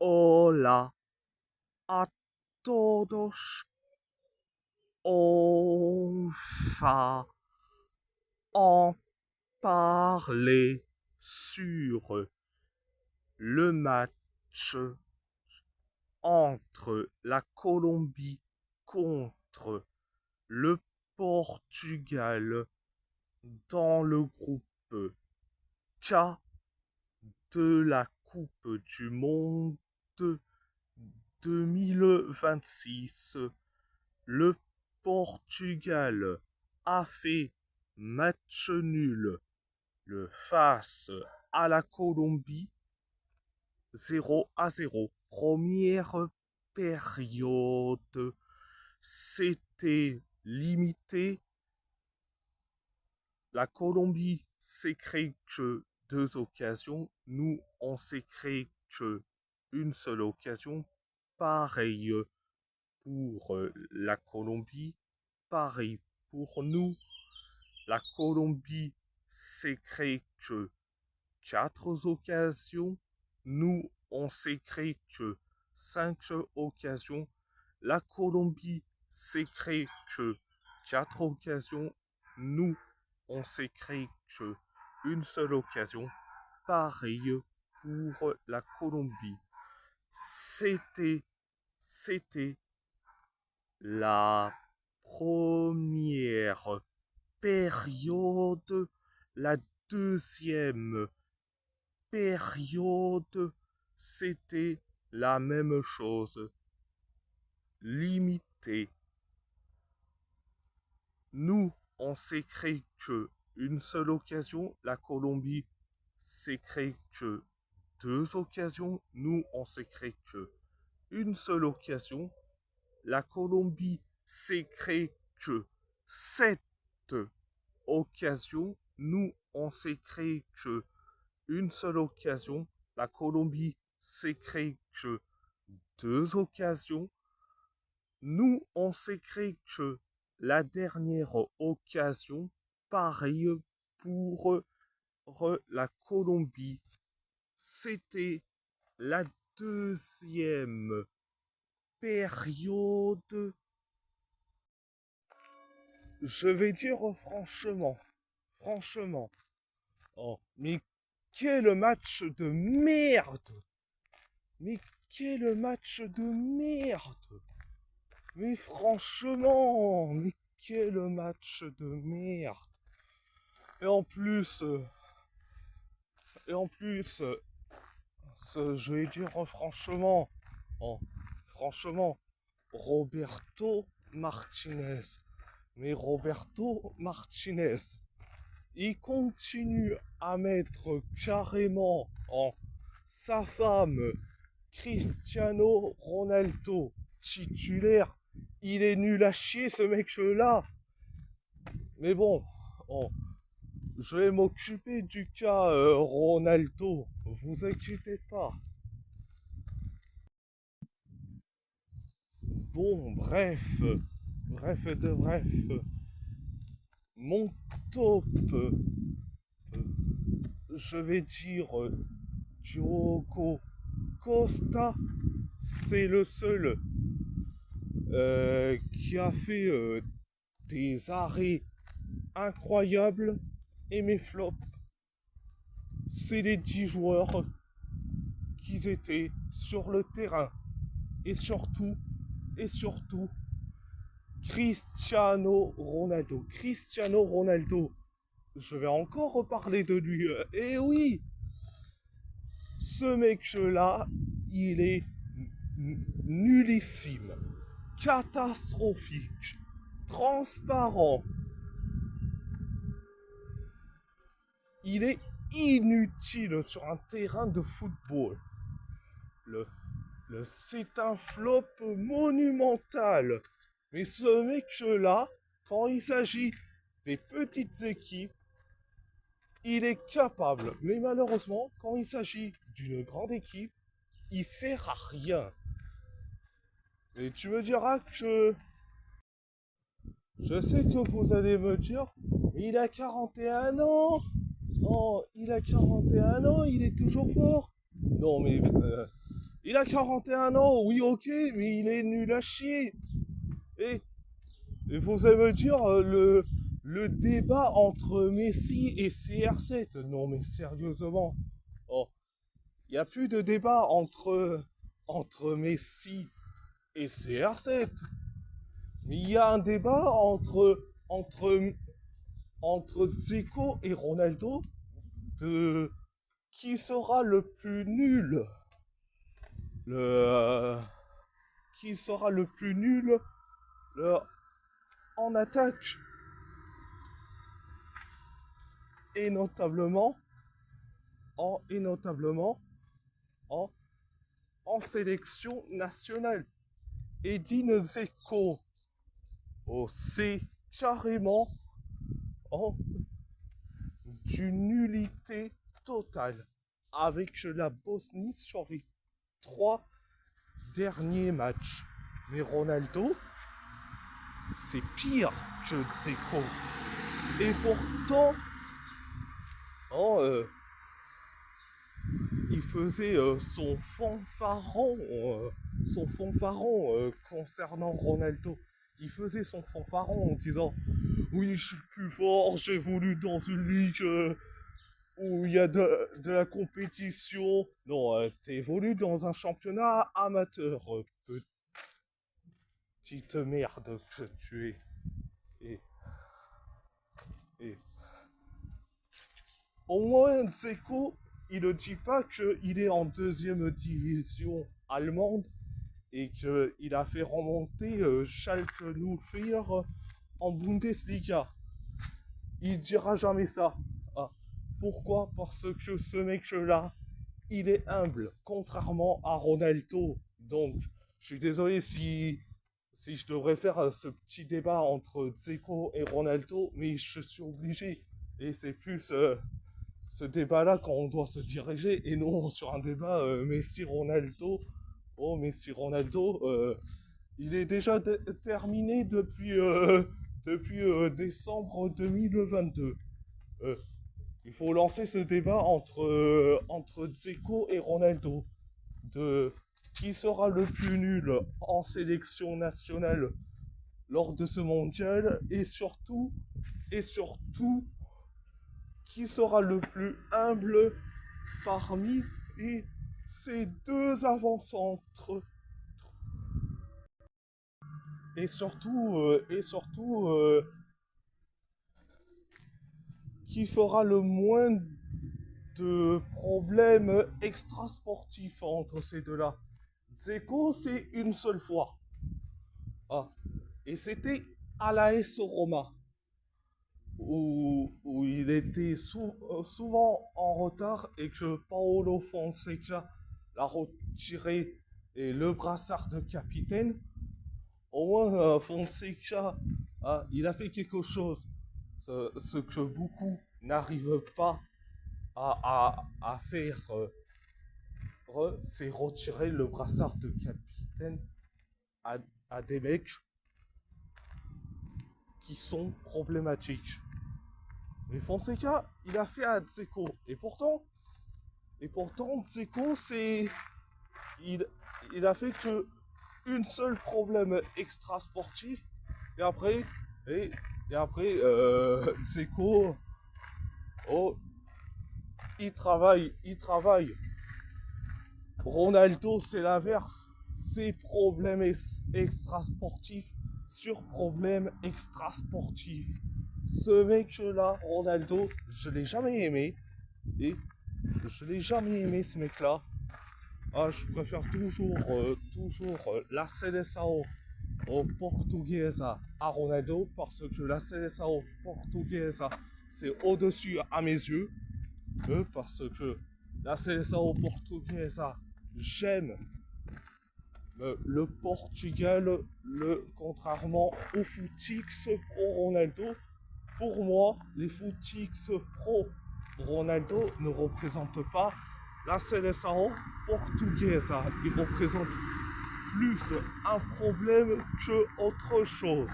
Hola a todos. On va en parler sur le match entre la Colombie contre le Portugal dans le groupe K de la Coupe du Monde 2026. Le Portugal a fait match nul le face à la Colombie 0-0. Première période, c'était limité. La Colombie s'est créé que deux occasions. Nous, on s'est créé que une seule occasion. Pareil pour la Colombie. Pareil pour nous. La Colombie s'est créé que quatre occasions. Nous, on s'est créé que cinq occasions. La Colombie s'est créé que quatre occasions. Nous, on s'est créé que une seule occasion. Pareil pour la Colombie. C'était la première période. La deuxième période, c'était la même chose. Limité. Nous, on s'est créé que une seule occasion. La Colombie s'est créé que deux occasions. Nous, on s'est créé que une seule occasion. La Colombie s'est créé que sept occasions. Nous, on s'est créé que une seule occasion. La Colombie s'est créé que deux occasions. Nous, on s'est créé que la dernière occasion. Pareil pour la Colombie. C'était la deuxième période. Je vais dire franchement, oh, mais quel match de merde! Mais quel match de merde! Mais franchement, mais quel match de merde! Et en plus, je vais dire franchement, oh, franchement, Roberto Martinez. Mais Roberto Martinez, il continue à mettre carrément en sa femme Cristiano Ronaldo titulaire. Il est nul à chier ce mec-là. Mais bon, oh, je vais m'occuper du cas Ronaldo. Vous inquiétez pas. Bon, bref. Mon top, je vais dire Diogo Costa, c'est le seul qui a fait des arrêts incroyables. Et mes flops, c'est les 10 joueurs qui étaient sur le terrain. Et surtout, Cristiano Ronaldo. Cristiano Ronaldo, je vais encore reparler de lui. Et oui, ce mec-là, il est nullissime, catastrophique, transparent. Il est inutile sur un terrain de football. C'est un flop monumental. Mais ce mec-là, quand il s'agit des petites équipes, il est capable. Mais malheureusement, quand il s'agit d'une grande équipe, il sert à rien. Et tu me diras que... Je sais que vous allez me dire, il a 41 ans. Oh, il a 41 ans, il est toujours fort. Non, mais Il a 41 ans, oui, ok, mais il est nul à chier. Et, et vous allez me dire, le débat entre Messi et CR7. Non, mais sérieusement. Oh, il n'y a plus de débat entre Messi et CR7. Mais il y a un débat entre Zico et Ronaldo de qui sera le plus nul. Le, qui sera le plus nul en attaque. Et notablement, et notablement en, en sélection nationale. Edin Dzeko, oh, c'est carrément en d'une nullité totale avec la Bosnie sur les 3 derniers matchs. Mais Ronaldo, c'est pire que Dzeko. Et pourtant, oh, il faisait son fanfaron concernant Ronaldo. Il faisait son fanfaron en disant oui, je suis le plus fort, j'évolue dans une ligue où il y a de la compétition. Non, t'évolues dans un championnat amateur, petite merde que tu es. Et, et au moins, Dzeko, il ne dit pas qu'il est en deuxième division allemande et qu'il a fait remonter Schalke 04 en Bundesliga. Il dira jamais ça. Ah. Pourquoi? Parce que ce mec-là, il est humble, contrairement à Ronaldo. Donc, je suis désolé si je devrais faire ce petit débat entre Dzeko et Ronaldo, mais je suis obligé. Et c'est plus ce débat-là qu'on doit se diriger, et non sur un débat Messi-Ronaldo. Oh, Messi-Ronaldo, il est déjà terminé depuis décembre 2022. Il faut lancer ce débat entre Dzeko et Ronaldo. De qui sera le plus nul en sélection nationale lors de ce mondial et surtout, qui sera le plus humble parmi ces deux avant-centres. Et surtout, qui fera le moins de problèmes extrasportifs entre ces deux-là. Dzeko, c'est une seule fois. Ah. Et c'était à la l'AS Roma, où il était souvent en retard et que Paolo Fonseca l'a retiré et le brassard de capitaine. Au moins, Fonseca, il a fait quelque chose, ce que beaucoup n'arrivent pas à faire, c'est retirer le brassard de capitaine à, à des mecs qui sont problématiques. Mais Fonseca, il a fait à Dzeko. Et pourtant, Dzeko, il, il a fait que une seule problème extra sportif. Et après, Dzeko, oh, il travaille. Ronaldo, c'est l'inverse. C'est problèmes extra-sportifs sur problèmes extra-sportifs. Ce mec-là, Ronaldo, je l'ai jamais aimé. Et je l'ai jamais aimé, ce mec-là. Ah, je préfère toujours la Seleção portugaise à Ronaldo, parce que la Seleção portugaise, c'est au-dessus à mes yeux. Parce que la Seleção portugaise, j'aime le Portugal, contrairement aux footix pro Ronaldo. Pour moi, les footix pro Ronaldo ne représentent pas la Seleção portugaise. Ils représentent plus un problème que autre chose.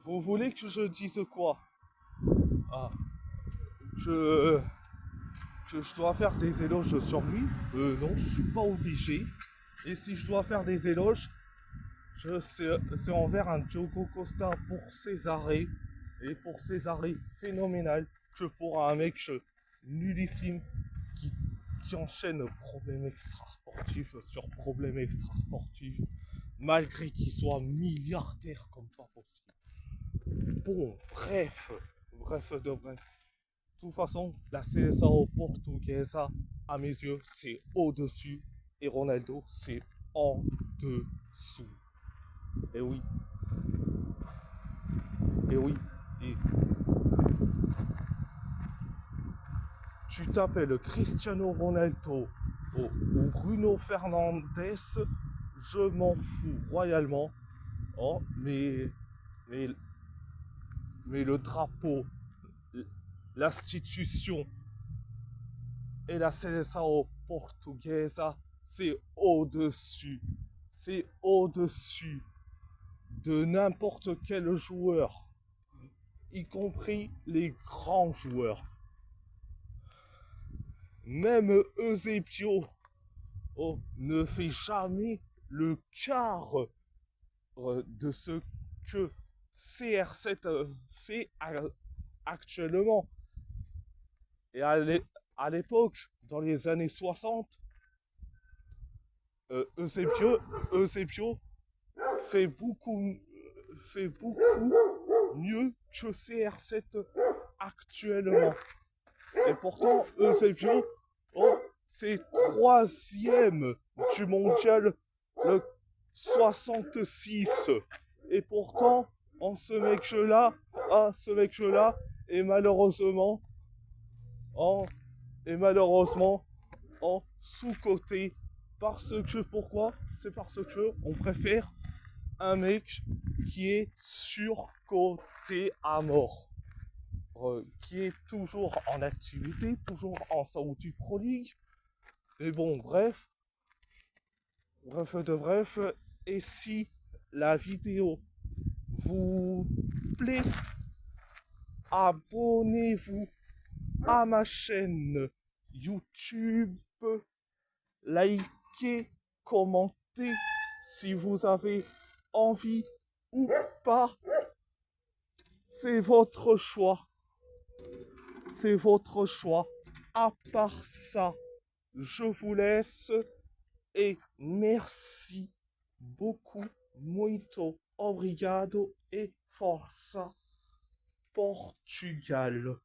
Vous voulez que je dise quoi? Ah, que que je dois faire des éloges sur lui. Non, je suis pas obligé. Et si je dois faire des éloges, c'est envers un Diogo Costa pour ses arrêts. Et pour ses arrêts phénoménales. Que pour un mec nullissime qui, qui enchaîne problèmes extrasportifs sur problèmes extrasportifs. Malgré qu'il soit milliardaire comme pas possible. Bon, bref de bref. De toute façon, la CSAO portugaise, à mes yeux, c'est au-dessus. Et Ronaldo, c'est en dessous. Et oui. Et oui. Et tu t'appelles Cristiano Ronaldo ou Bruno Fernandes, je m'en fous royalement. Oh, mais, mais le drapeau, l'institution et la CSAO portugaise, c'est au-dessus. C'est au-dessus de n'importe quel joueur, y compris les grands joueurs. Même Eusebio ne fait jamais le quart de ce que CR7 fait actuellement. Et à l'époque, dans les années 60, Eusebio fait beaucoup mieux que CR7 actuellement. Et pourtant, Eusebio, c'est troisième du mondial le 66. Et pourtant, ce mec-là est malheureusement en sous-côté. Parce que, pourquoi? C'est parce que on préfère un mec qui est surcoté à mort. Qui est toujours en activité, toujours en Saudi Pro League. Mais bon, bref de bref. Et si la vidéo vous plaît, abonnez-vous à ma chaîne YouTube, likez, commentez si vous avez envie ou pas. C'est votre choix. C'est votre choix. À part ça, je vous laisse et merci beaucoup. Muito obrigado et força Portugal.